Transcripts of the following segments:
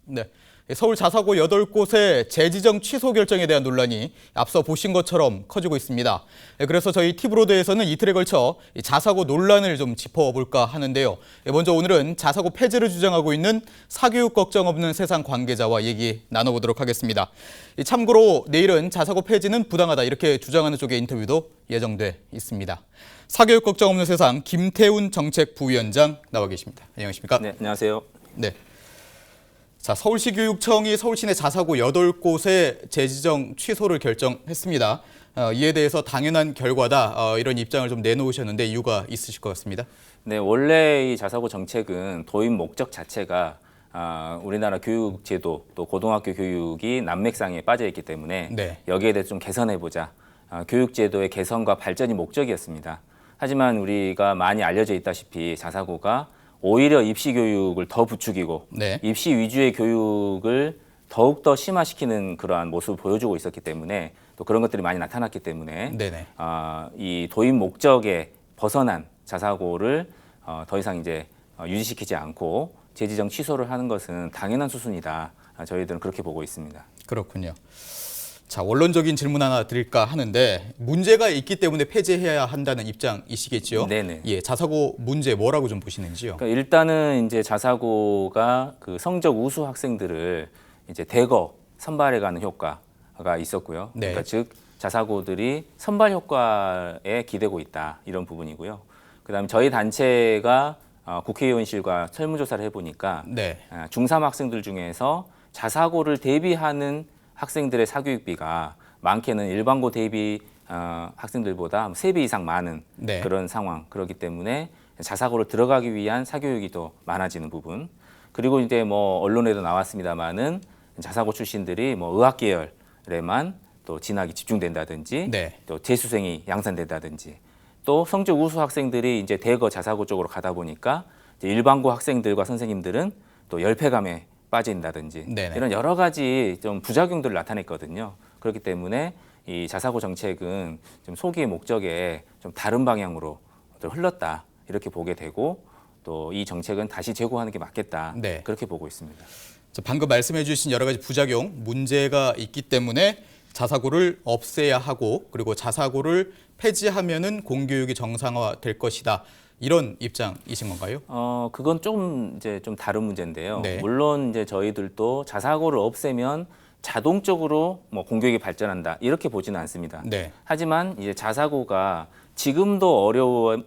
네. 서울 자사고 8곳의 재지정 취소 결정에 대한 논란이 앞서 보신 것처럼 커지고 있습니다. 그래서 저희 티브로드에서는 이틀에 걸쳐 자사고 논란을 좀 짚어볼까 하는데요. 먼저 오늘은 자사고 폐지를 주장하고 있는 사교육 걱정 없는 세상 관계자와 얘기 나눠보도록 하겠습니다. 참고로 내일은 자사고 폐지는 부당하다 이렇게 주장하는 쪽의 인터뷰도 예정돼 있습니다. 사교육 걱정 없는 세상 김태훈 정책부위원장 나와 계십니다. 안녕하십니까? 네, 안녕하세요. 네. 자, 서울시 교육청이 서울시 내 자사고 8곳의 재지정 취소를 결정했습니다. 이에 대해서 당연한 결과다 이런 입장을 좀 내놓으셨는데 이유가 있으실 것 같습니다. 네, 원래 이 자사고 정책은 도입 목적 자체가 우리나라 교육 제도 또 고등학교 교육이 난맥상에 빠져 있기 때문에 네. 여기에 대해서 좀 개선해보자. 교육 제도의 개선과 발전이 목적이었습니다. 하지만 우리가 많이 알려져 있다시피 자사고가 오히려 입시 교육을 더 부추기고 네. 입시 위주의 교육을 더욱더 심화시키는 그러한 모습을 보여주고 있었기 때문에 또 그런 것들이 많이 나타났기 때문에 네네. 이 도입 목적에 벗어난 자사고를 더 이상 이제 유지시키지 않고 재지정 취소를 하는 것은 당연한 수순이다. 저희들은 그렇게 보고 있습니다. 그렇군요. 자, 원론적인 질문 하나 드릴까 하는데 문제가 있기 때문에 폐지해야 한다는 입장이시겠지요? 네네. 예, 자사고 문제 뭐라고 좀 보시는지요? 그러니까 일단은 이제 자사고가 그 성적 우수 학생들을 이제 대거 선발해가는 효과가 있었고요. 네. 그러니까 즉 자사고들이 선발 효과에 기대고 있다 이런 부분이고요. 그다음에 저희 단체가 국회의원실과 설문조사를 해보니까 네. 중3 학생들 중에서 자사고를 대비하는 학생들의 사교육비가 많게는 일반고 대비 학생들보다 3배 이상 많은 네. 그런 상황. 그렇기 때문에 자사고를 들어가기 위한 사교육이 더 많아지는 부분. 그리고 이제 뭐 언론에도 나왔습니다만은 자사고 출신들이 뭐 의학 계열에만 또 진학이 집중된다든지 네. 또 재수생이 양산된다든지 또 성적 우수 학생들이 이제 대거 자사고 쪽으로 가다 보니까 이제 일반고 학생들과 선생님들은 또 열패감에 빠진다든지 네네. 이런 여러 가지 좀 부작용들을 나타냈거든요. 그렇기 때문에 이 자사고 정책은 좀 소기의 목적에 좀 다른 방향으로 흘렀다 이렇게 보게 되고 또 이 정책은 다시 재고하는 게 맞겠다 네. 그렇게 보고 있습니다. 방금 말씀해 주신 여러 가지 부작용, 문제가 있기 때문에 자사고를 없애야 하고 그리고 자사고를 폐지하면은 공교육이 정상화될 것이다. 이런 입장이신 건가요? 그건 좀 이제 좀 다른 문제인데요. 네. 물론 이제 저희들도 자사고를 없애면 자동적으로 뭐 공교육이 발전한다 이렇게 보지는 않습니다. 네. 하지만 이제 자사고가 지금도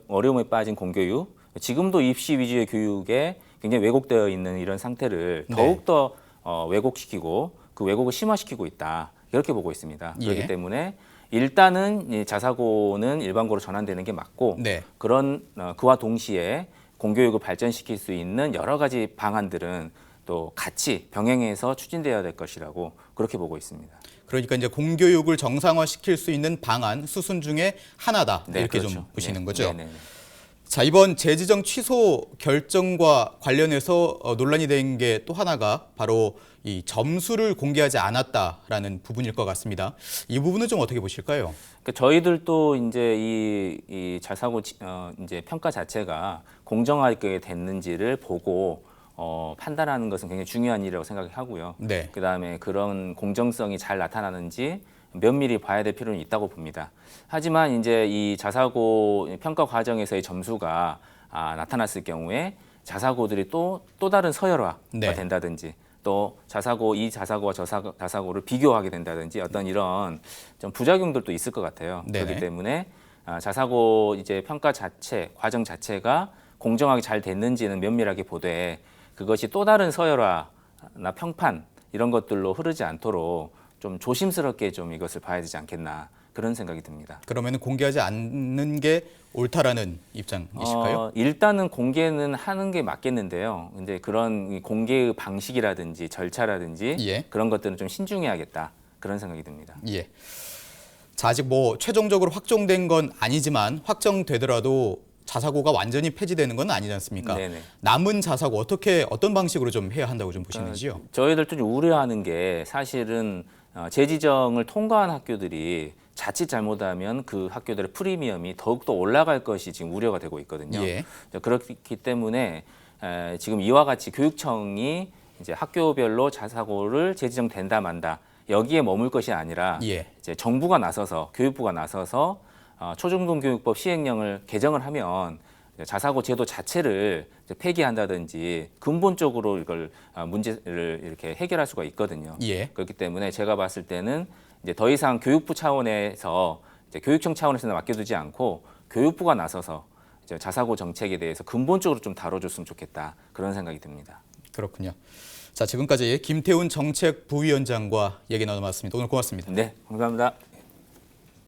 어려움에 빠진 공교육, 지금도 입시 위주의 교육에 굉장히 왜곡되어 있는 이런 상태를 네. 더욱더 왜곡시키고 그 왜곡을 심화시키고 있다 이렇게 보고 있습니다. 그렇기 예. 때문에 일단은 이 자사고는 일반고로 전환되는 게 맞고 네. 그런 그와 동시에 공교육을 발전시킬 수 있는 여러 가지 방안들은 또 같이 병행해서 추진되어야 될 것이라고 그렇게 보고 있습니다. 그러니까 이제 공교육을 정상화시킬 수 있는 방안 수순 중에 하나다. 네, 이렇게 그렇죠. 좀 보시는 네. 거죠. 네. 자, 이번 재지정 취소 결정과 관련해서 논란이 된 게 또 하나가 바로 이 점수를 공개하지 않았다라는 부분일 것 같습니다. 이 부분은 좀 어떻게 보실까요? 그러니까 저희들도 이제 이 자사고 이제 평가 자체가 공정하게 됐는지를 보고 판단하는 것은 굉장히 중요한 일이라고 생각하고요. 네. 그다음에 그런 공정성이 잘 나타나는지 면밀히 봐야 될 필요는 있다고 봅니다. 하지만 이제 이 자사고 평가 과정에서의 점수가 나타났을 경우에 자사고들이 또 다른 서열화가 네. 된다든지 또 이 자사고와 저 자사고를 비교하게 된다든지 어떤 이런 좀 부작용들도 있을 것 같아요. 네네. 그렇기 때문에 자사고 이제 평가 과정 자체가 공정하게 잘 됐는지는 면밀하게 보되 그것이 또 다른 서열화나 평판 이런 것들로 흐르지 않도록 좀 조심스럽게 좀 이것을 봐야 되지 않겠나 그런 생각이 듭니다. 그러면 공개하지 않는 게 옳다라는 입장이실까요? 일단은 공개는 하는 게 맞겠는데요. 근데 그런 공개의 방식이라든지 절차라든지 예. 그런 것들은 좀 신중해야겠다 그런 생각이 듭니다. 예. 자, 아직 뭐 최종적으로 확정된 건 아니지만 확정되더라도 자사고가 완전히 폐지되는 건 아니지 않습니까? 네네. 남은 자사고 어떤 방식으로 좀 해야 한다고 좀 보시는지요? 저희들도 좀 우려하는 게 사실은 재지정을 통과한 학교들이 자칫 잘못하면 그 학교들의 프리미엄이 더욱더 올라갈 것이 지금 우려가 되고 있거든요. 예. 그렇기 때문에 지금 이와 같이 교육청이 이제 학교별로 자사고를 재지정된다 만다 여기에 머물 것이 아니라 예. 이제 정부가 나서서 교육부가 나서서 초중등교육법 시행령을 개정을 하면 자사고 제도 자체를 이제 폐기한다든지 근본적으로 이걸 문제를 이렇게 해결할 수가 있거든요. 예. 그렇기 때문에 제가 봤을 때는 이제 더 이상 교육부 차원에서 이제 교육청 차원에서는 맡겨두지 않고 교육부가 나서서 이제 자사고 정책에 대해서 근본적으로 좀 다뤄줬으면 좋겠다 그런 생각이 듭니다. 그렇군요. 자, 지금까지 김태훈 정책부위원장과 얘기 나눠봤습니다. 오늘 고맙습니다. 네, 감사합니다.